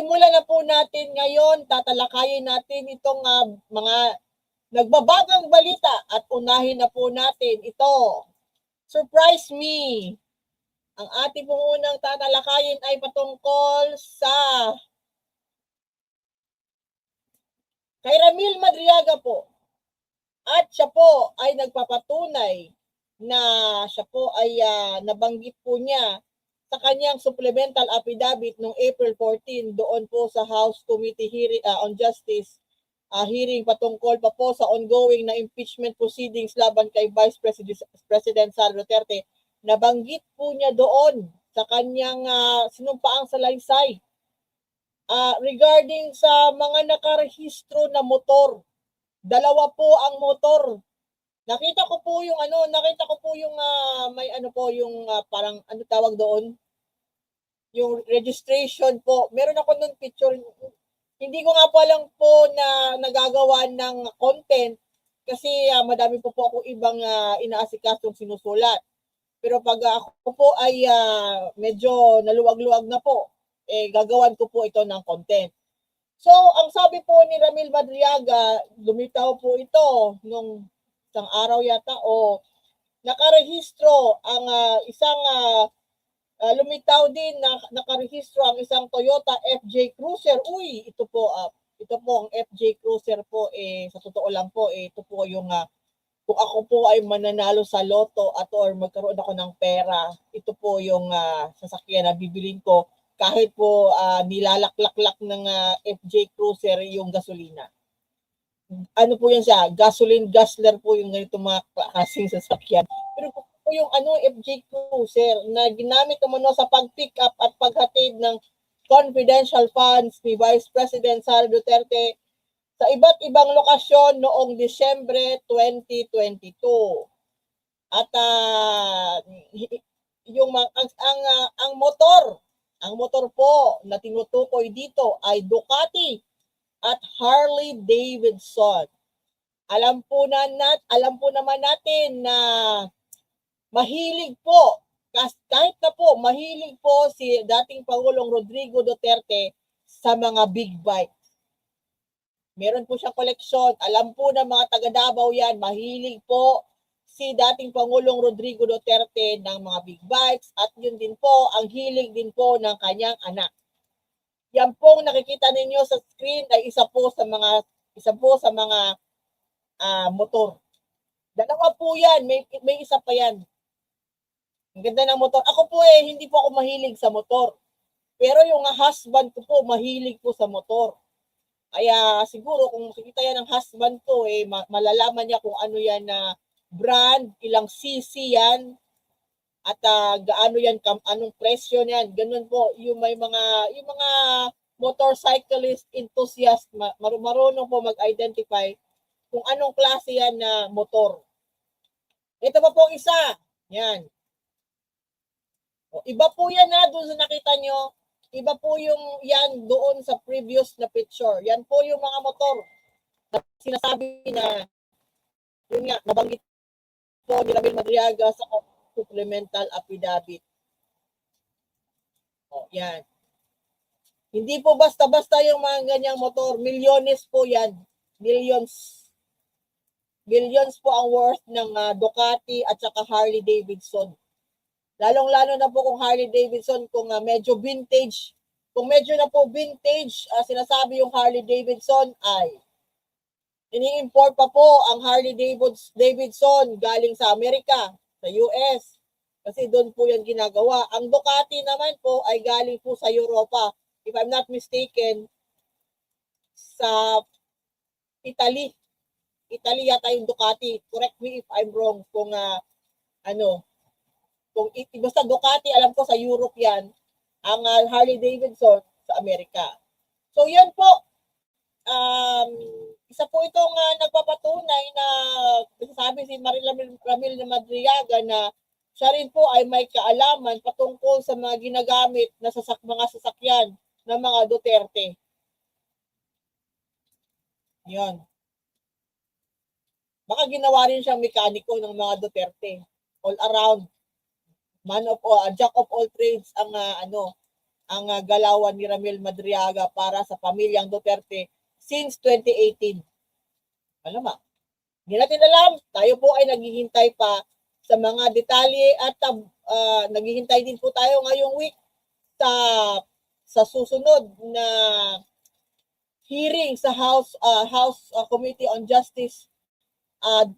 simulan na po natin ngayon. Tatalakayin natin itong mga nagbabagang balita at unahin na po natin ito. Surprise me! Ang ating pong unang tatalakayin ay patungkol sa kay Ramil Madriaga po. At siya po ay nagpapatunay na siya po ay nabanggit po niya sa kanyang supplemental affidavit noong April 14 doon po sa House Committee hearing, on Justice hearing patungkol pa po sa ongoing na impeachment proceedings laban kay Vice President Sara Duterte. Nabanggit po niya doon sa kanyang sinumpaang salaysay regarding sa mga nakarehistro na motor. Dalawa po ang motor. Nakita ko po yung may yung parang ano tawag doon? Yung registration po. Meron ako nun picture. Hindi ko nga po alam po na nagagawa ng content kasi madami po ako ibang inaasikasong sinusulat. Pero pag ako po ay medyo naluwag-luwag na po, gagawan ko po ito ng content. So, ang sabi po ni Ramil Madriaga, lumitaw po ito nung isang araw yata o nakarehistro ang lumitaw din na nakarehistro ang isang Toyota FJ Cruiser. Uy, ito po ang FJ Cruiser po sa totoo lang po ito po yung kung ako po ay mananalo sa loto at or magkaroon ako ng pera, ito po yung sasakyan na bibilin ko kahit po nilalaklak ng FJ Cruiser yung gasolina. Ano po yan siya? Gasoline guzzler po yung ganito mga klaseng sasakyan. Pero po yung FJ Cruiser na ginamit naman sa pag-pick up at paghatid ng confidential funds ni Vice President Sara Duterte sa iba't ibang lokasyon noong Disyembre 2022. At ang motor po na tinutukoy dito ay Ducati at Harley Davidson. Alam po naman natin na mahilig po, kahit na po mahilig po si dating Pangulong Rodrigo Duterte sa mga big bike. Meron po siyang koleksyon. Alam po ng mga taga Davao yan, mahilig po si dating Pangulong Rodrigo Duterte ng mga big bikes at yun din po, ang hilig din po ng kanyang anak. Yan pong nakikita ninyo sa screen ay isa po sa mga motor. Dalawa po yan, may isa pa yan. Ang ganda ng motor. Ako po hindi po ako mahilig sa motor. Pero yung husband ko po, mahilig po sa motor. Kaya siguro kung makikita yan ng husband ko, malalaman niya kung ano yan na brand, ilang cc yan, at gaano yan, anong presyo niyan. Ganun po, yung mga motorcyclist enthusiast, marunong po mag-identify kung anong klase yan na motor. Ito pa po isa. Yan. Iba po yan doon sa nakita nyo. Iba po yung yan doon sa previous na picture. Yan po yung mga motor na sinasabi na yun nga, nabanggit po ni Ramil Madriaga sa supplemental affidavit. Yan. Hindi po basta-basta yung mga ganyang motor. Milyones po yan. Millions. Billions po ang worth ng Ducati at saka Harley Davidson. Lalong-lalo na po kung Harley Davidson, kung medyo vintage, kung medyo na po vintage, sinasabi yung Harley Davidson ay ini-import pa po ang Harley Davidson galing sa Amerika, sa US. Kasi doon po yan ginagawa. Ang Ducati naman po ay galing po sa Europa. If I'm not mistaken, sa Italy. Italy yata yung Ducati. Correct me if I'm wrong kung kung basta Ducati, alam ko sa Europe yan, ang Harley Davidson sa Amerika. So yan po, isa po itong nagpapatunay na sabi si Ramil Madriaga na siya rin po ay may kaalaman patungkol sa mga ginagamit na mga sasakyan ng mga Duterte. Yan. Baka ginawa rin siyang mekaniko ng mga Duterte. All around. Jack of all trades ang ang galawan ni Ramil Madriaga para sa pamilyang Duterte since 2018. Alam mo, hindi natin alam. Tayo po ay naghihintay pa sa mga detalye at naghihintay din po tayo ngayong week sa susunod na hearing sa House Committee on Justice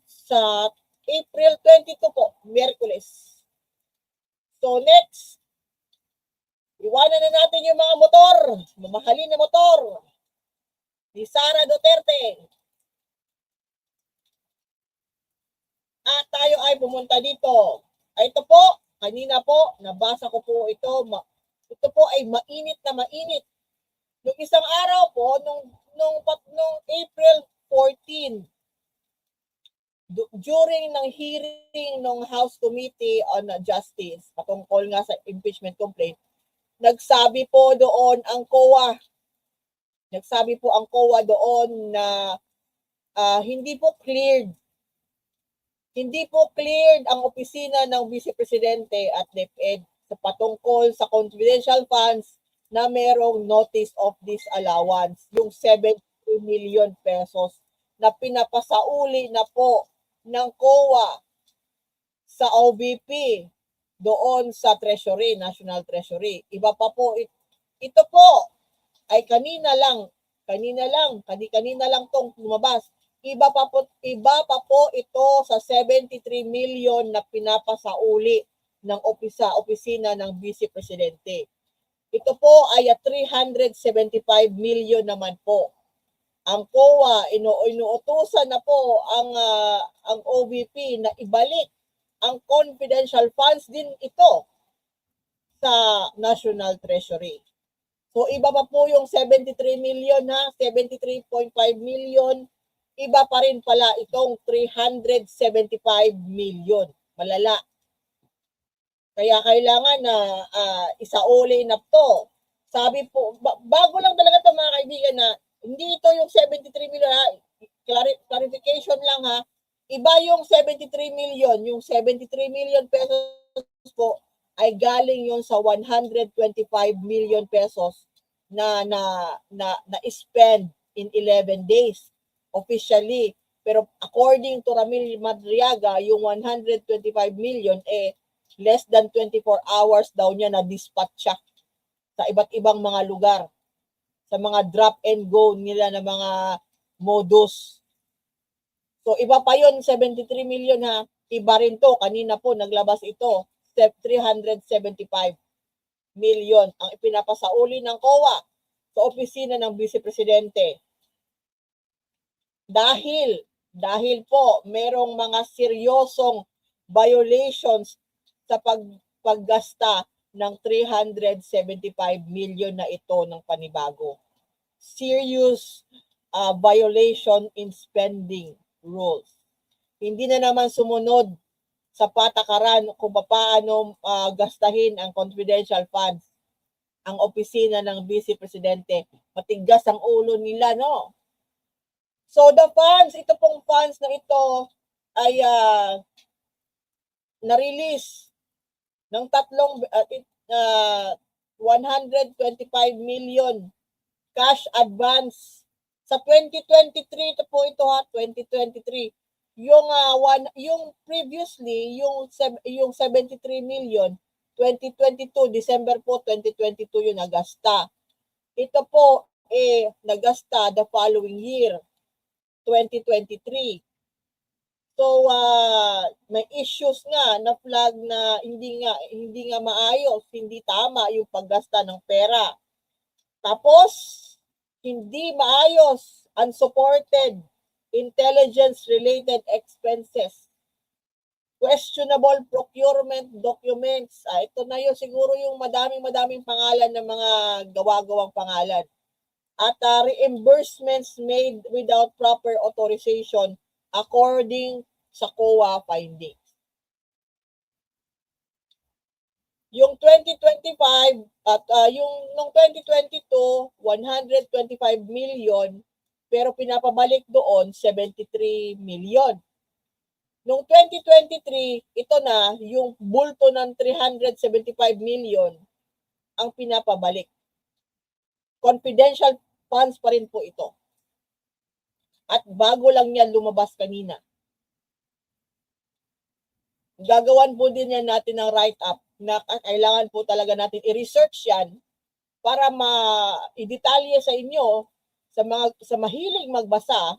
sa April 22 po, Miyerkules. So next, iwanan na natin yung mga motor, mamahalin na motor ni Sara Duterte. At tayo ay pumunta dito. Ito po, kanina po, nabasa ko po ito. Ito po ay mainit na mainit. Nung isang araw po, nung April 14, during ng hearing ng House Committee on Justice, patungkol nga sa impeachment complaint, nagsabi po doon ang COA. Nagsabi po ang COA doon na hindi po cleared ang opisina ng Vice Presidente at DepEd sa patungkol sa confidential funds na merong notice of disallowance, yung 70 million pesos na pinapasauli na po ng COA sa OVP doon sa Treasury, National Treasury. Iba pa po, ito po ay kanina lang tong lumabas. Iba pa po ito sa 73 million na pinapasauli ng opisina ng Vice Presidente. Ito po ay 375 million naman po. Ang COA, inuutusan na po ang OVP na ibalik ang confidential funds din ito sa National Treasury. So iba pa po yung 73 million 73.5 million. Iba pa rin pala itong 375 million. Malala. Kaya kailangan na isauli na to. Sabi po, bago lang talaga ito mga kaibigan na hindi ito yung 73 million clarification lang Iba yung 73 million. Yung 73 million pesos po ay galing yon sa 125 million pesos na spend in 11 days officially. Pero according to Ramil Madriaga, yung 125 million less than 24 hours daw niya na-dispatch siya sa iba't ibang mga lugar, sa mga drop and go nila na mga modus. So iba pa yon 73 million iba rin to, kanina po naglabas ito, 375 million ang ipinapasauli ng COA sa opisina ng Vice Presidente. Dahil po merong mga seryosong violations sa paggasta ng 375 million na ito ng panibago. Serious violation in spending rules. Hindi na naman sumunod sa patakaran kung paano gastahin ang confidential funds. Ang opisina ng Vice Presidente, matigas ang ulo nila, no? So the funds, ito pong funds na ito ay na-release ng 125 million cash advance sa 2023. Ito po ito 2023. Yung previously yung 73 million 2022 December po 2022 yung nagasta. Ito po nagasta the following year 2023. So may issues nga na flag na hindi nga maayos, hindi tama yung paggasta ng pera. Tapos hindi maayos, unsupported intelligence-related expenses. Questionable procurement documents. Ito na yun, siguro yung madaming pangalan ng mga gawa-gawang pangalan. At reimbursements made without proper authorization according sa COA findings. Yung 2025 at yung nung 2022, 125 million pero pinapabalik doon 73 million. Noong 2023, ito na yung bulto ng 375 million ang pinapabalik. Confidential funds pa rin po ito. At bago lang yan lumabas kanina. Gagawan po din yan natin ng write-up na kailangan po talaga natin i-research yan para i-detalye sa inyo, sa mahilig magbasa,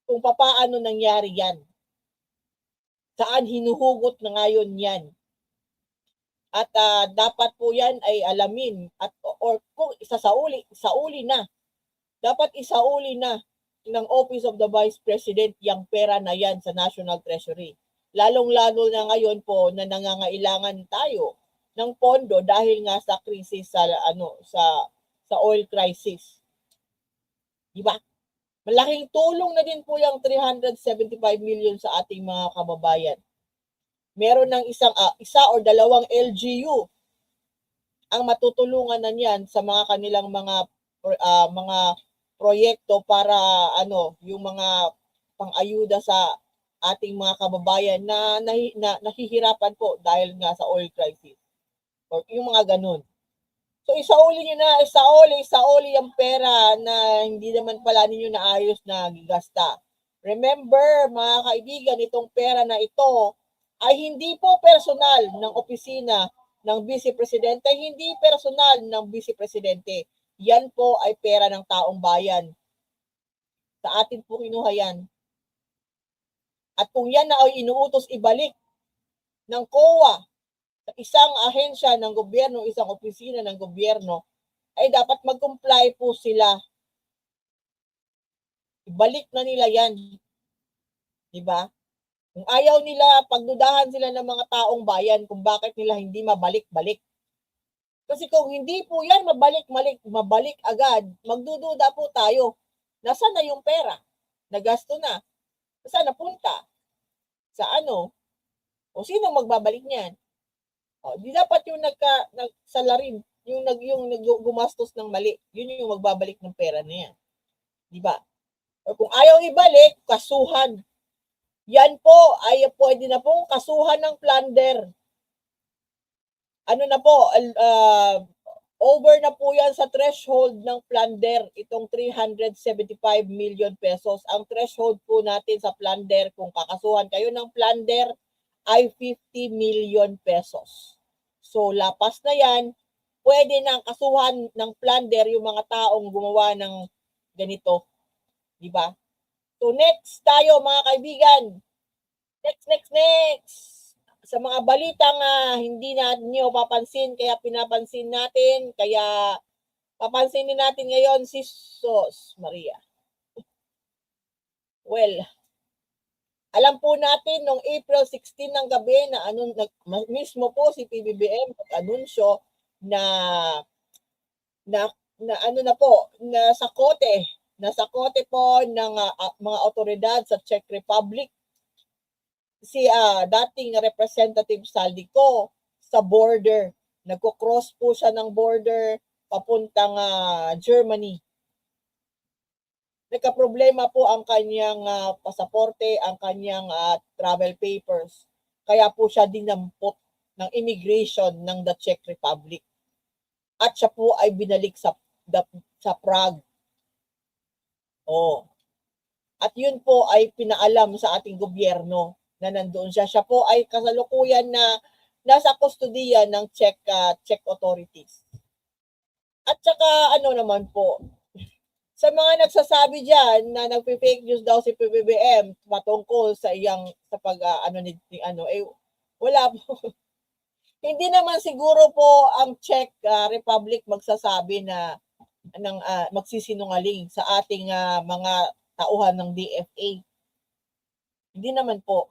kung paano nangyari yan. Saan hinuhugot na ngayon yan. At dapat po yan ay alamin at or kung isauli na. Dapat isauli na ng Office of the Vice President yung pera na yan sa National Treasury. Lalong-lalo na ngayon po na nangangailangan tayo ng pondo dahil nga sa krisis sa oil crisis. Di ba? Malaking tulong na din po yung 375 million sa ating mga kababayan. Meron ng isa o dalawang LGU ang matutulungan na niyan sa mga kanilang mga proyekto para yung mga pang-ayuda sa ating mga kababayan na nahihirapan po dahil nga sa oil crisis. Or yung mga ganun. So isauli nyo na, isauli ang pera na hindi naman pala ninyo naayos na gigasta. Remember mga kaibigan, itong pera na ito ay hindi po personal ng opisina ng Vice Presidente, hindi personal ng Vice Presidente. Yan po ay pera ng taong bayan. Sa atin po kinuha yan. At kung yan na ay inuutos ibalik ng COA sa isang ahensya ng gobyerno, isang opisina ng gobyerno, ay dapat mag-comply po sila. Ibalik na nila yan. Diba? Kung ayaw nila, pagdudahan sila ng mga taong bayan kung bakit nila hindi mabalik-balik. Kasi kung hindi po yan mabalik agad, magdududa po tayo. Nasaan na yung pera? Nagasto na. Saan napunta? Sa ano? O sino magbabalik niyan? O, di dapat yung nagsalarin, yung gumastos ng mali, yun yung magbabalik ng pera na yan. Di ba? O kung ayaw ibalik, kasuhan. Yan po ay pwede na pong kasuhan ng plunder. Ano na po, over na po yan sa threshold ng plunder, itong 375 million pesos. Ang threshold po natin sa plunder, kung kakasuhan kayo ng plunder, ay 50 million pesos. So, lapas na yan, pwede nang kasuhan ng plunder yung mga taong gumawa ng ganito. Diba? So, next tayo mga kaibigan. Next. Sa mga balitang hindi nyo papansin, kaya pinapansin natin, kaya papansinin natin ngayon si Sos Maria. Well, alam po natin nung April 16 ng gabi na mismo po si PBBM nag-anunsyo na nasakote po ng mga otoridad sa Czech Republic si dating Representative Saldico sa border. Nagko-cross po siya ng border papuntang Germany. Nagka-problema po ang kanyang pasaporte, ang kanyang travel papers. Kaya po siya dinampot ng immigration ng the Czech Republic. At siya po ay binalik sa Prague. At yun po ay pinaalam sa ating gobyerno na nandoon siya. Siya po ay kasalukuyan na nasa kustodiya ng Czech authorities. At saka naman po, sa mga nagsasabi diyan na nagpe-fake news daw si PBBM patungkol sa wala po. Hindi naman siguro po ang Czech Republic magsasabi na magsisinungaling sa ating mga tauhan ng DFA. Hindi naman po.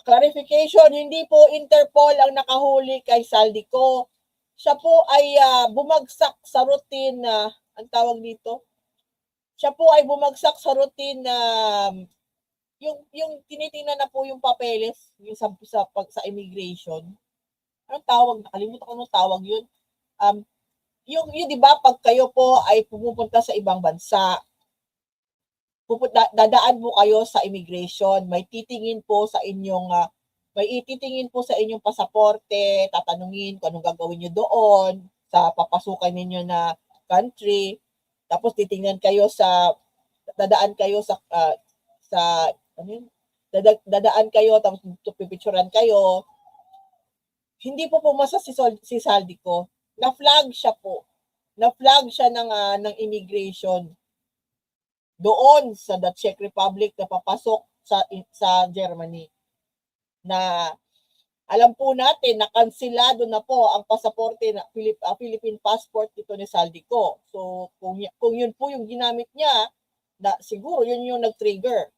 Clarification, hindi po Interpol ang nakahuli kay Saldico. Siya po ay bumagsak sa routine ang tawag dito. Siya po ay bumagsak sa routine na yung tinitingnan na po yung papeles yung sa immigration. Anong tawag? Nakalimutan ko anong tawag yun. Yung 'di ba pag kayo po ay pumupunta sa ibang bansa, dadaan po kayo sa immigration, may ititingin po sa inyong pasaporte, tatanungin kung anong gagawin niyo doon. sa papasukan ninyo na country, tapos titingnan kayo sa dadaan kayo sa ano yun? Dadaan kayo tapos pipicturean kayo. Hindi po pumasa si Saldico. Na-flag siya po. Na-flag siya ng immigration doon sa the Czech Republic na papasok sa Germany. Na alam po natin na kansilado na po ang pasaporte na Philippine passport dito ni Saldico. So kung yun po yung ginamit niya, na siguro yun yung nag-trigger.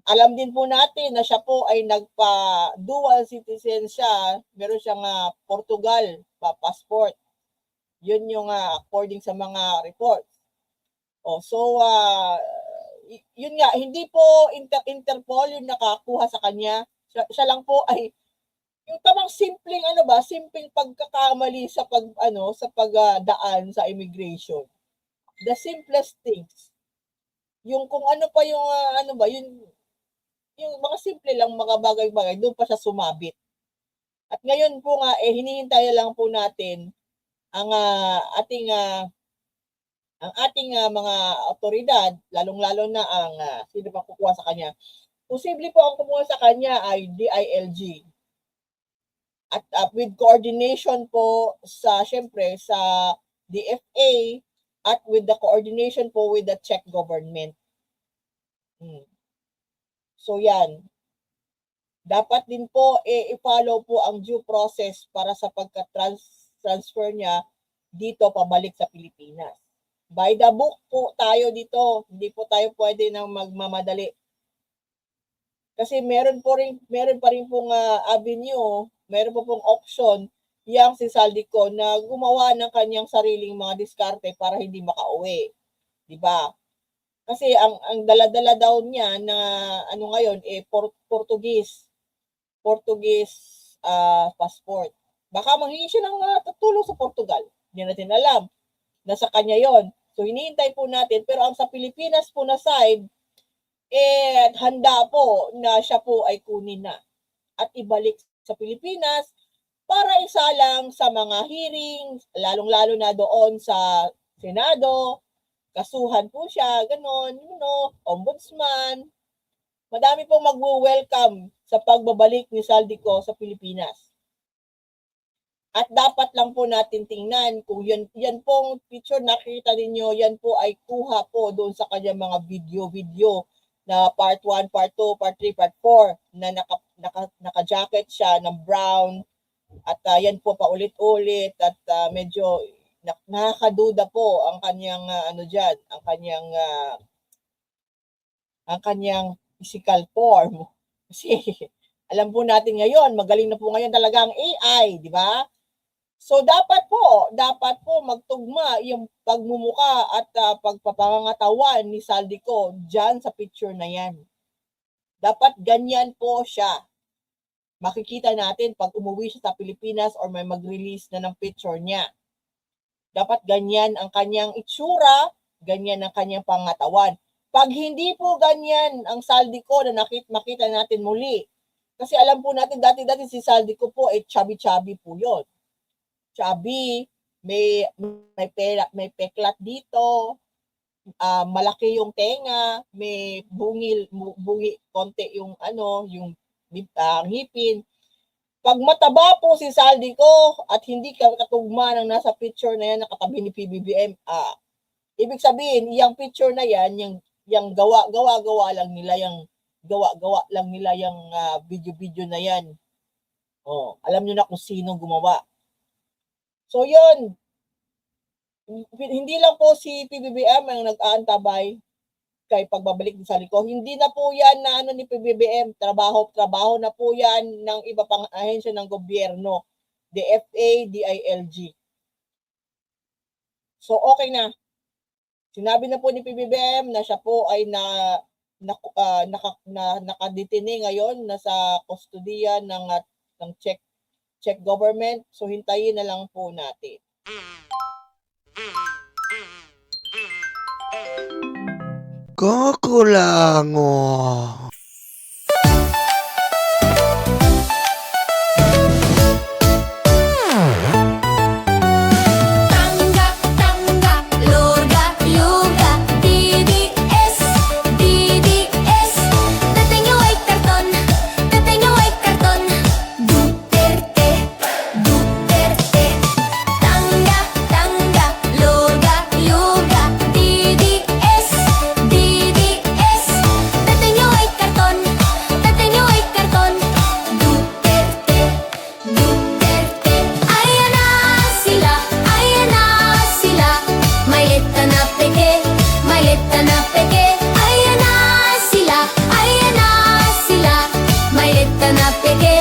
Alam din po natin na siya po ay nagpa-dual citizen siya. Meron siyang Portugal passport. Yun yung according sa mga reports. So yun nga, hindi po Interpol yung nakakuha sa kanya. Siya lang po ay yung tamang simpleng simpleng pagkakamali sa pagdaan sa immigration. The simplest things. Yung kung ano pa yung yung mga simple lang mga bagay-bagay, doon pa siya sumabit. At ngayon po nga hinihintay lang po natin ang ating mga otoridad, lalong-lalo na ang sino pa kukuha sa kanya. Posible po ang kumuha sa kanya ay DILG. At with coordination po syempre sa DFA at with the coordination po with the Czech government. So yan. Dapat din po i-follow po ang due process para sa pagka-transfer niya dito pabalik sa Pilipinas. By the book po tayo dito, hindi po tayo pwede nang magmamadali. Kasi meron pa rin pong avenue, meron po pong option yang si Saldico na gumawa ng kanyang sariling mga diskarte para hindi makauwi. 'Di ba? Kasi ang dala-dala daw niya na ngayon Portuguese passport. Baka manghingi siya ng tulong sa Portugal. Hindi natin alam. Nasa kanya yon. So hinihintay po natin, pero ang sa Pilipinas po na side handa po na siya po ay kunin na at ibalik sa Pilipinas para isalang sa mga hearings, lalong-lalo na doon sa Senado, kasuhan po siya, ganon, ombudsman. Madami pong mag-welcome sa pagbabalik ni Saldico sa Pilipinas. At dapat lang po natin tingnan kung yan pong picture nakita ninyo, yan po ay kuha po doon sa kanyang mga video na part 1, part 2, part 3, part 4 na naka-jacket siya ng brown at yan po paulit-ulit at medyo nakakaduda po ang kanyang ang kanyang physical form. Kasi alam po natin ngayon, magaling na po ngayon talaga ang AI, di ba? So dapat po magtugma yung pagmumuka at pagpapangatawan ni Saldico diyan sa picture na yan. Dapat ganyan po siya. Makikita natin pag umuwi siya sa Pilipinas or may mag-release na ng picture niya. Dapat ganyan ang kanyang itsura, ganyan ang kanyang pangatawan. Pag hindi po ganyan ang Saldico na makita natin muli, kasi alam po natin dati si Saldico po chubby po yon. Chubby, may peklat dito, malaki yung tenga, may bungi konti yung ngipin. Pag mataba po si Saldico at hindi katugma ng nasa picture na yan nakatabi ni PBBM, ibig sabihin, yung picture na yan, yung gawa lang nila yung video na yan. Alam niyo na kung sino gumawa. So yun, hindi lang po si PBBM ang nag-aantabay kay pagbabalik ni Saldico. Hindi na po yan na ni PBBM, trabaho na po yan ng iba pang ahensya ng gobyerno, DFA, DILG. So okay na. Sinabi na po ni PBBM na siya po ay nakadetine ngayon, nasa kustodiya ng Czech government. So hintayin na lang po natin. Kakulango. maleta na peke. Ayan na sila, ayan na sila. Maleta na peke,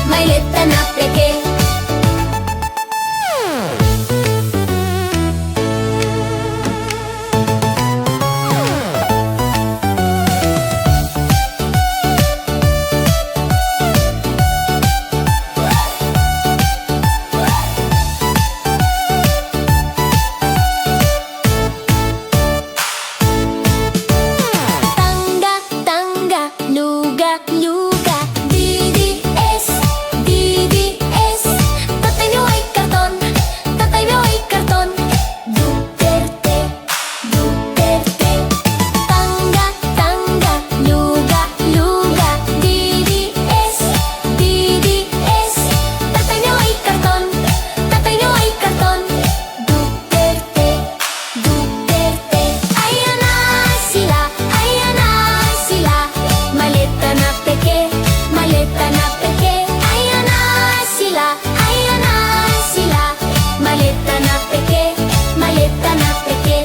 maleta na peke. Tangga, tangga, luga, luga. DDS, DDS. Tatay mo ay karton, tatay mo ay karton. Duterte, Duterte. Tangga, tangga, luga, luga. DDS, DDS. Tatay mo ay karton, tatay mo ay karton. Duterte, Duterte. Ayan na sila, ayan na sila. Maleta na peke, maleta na peke. Ayan na sila, ayan na sila. Maleta na peke, maleta na peke.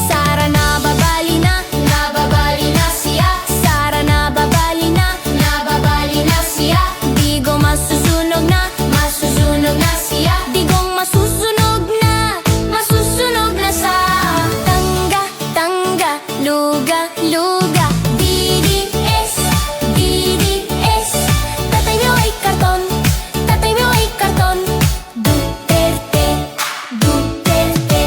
Sara nababali na siya. Sara nababali na siya. Digong masusunog na siya. Digong masusunog na sa. Tangga, tangga, luga, luga. DDS, DDS. Tatay mo ay karton, tatay mo ay karton. Duterte, Duterte.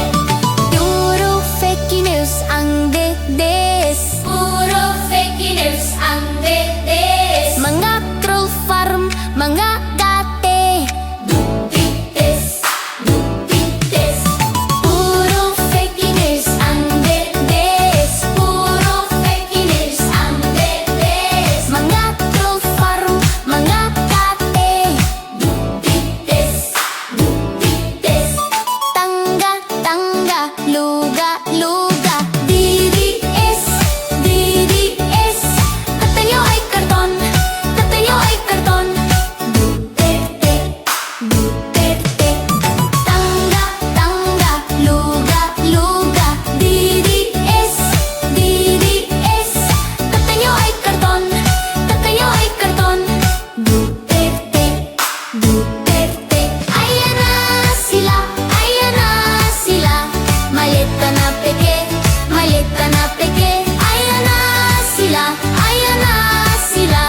Puro fake news ang DDS. Puro fake news ang DDS. Mga troll farm, mga kate. Dupites, dupites. Puro fake news ang DDS. Puro fake news ang DDS. Mga troll farm, mga kate. Dupites, dupites. Tangga, tangga, luga, luga. DDS, DDS. Tatay niyo ay karton, tatay niyo ay karton. Duterte, Duterte. Tangga, tangga, luga, luga. DDS, DDS. Tatay niyo ay karton, tatay niyo ay karton. Duterte, Duterte. Ayan na sila, ayan na sila. Maleta na peke, maleta na peke. Ayan na sila, ayan na sila.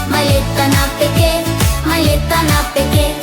Maleta na peke, maleta na peke.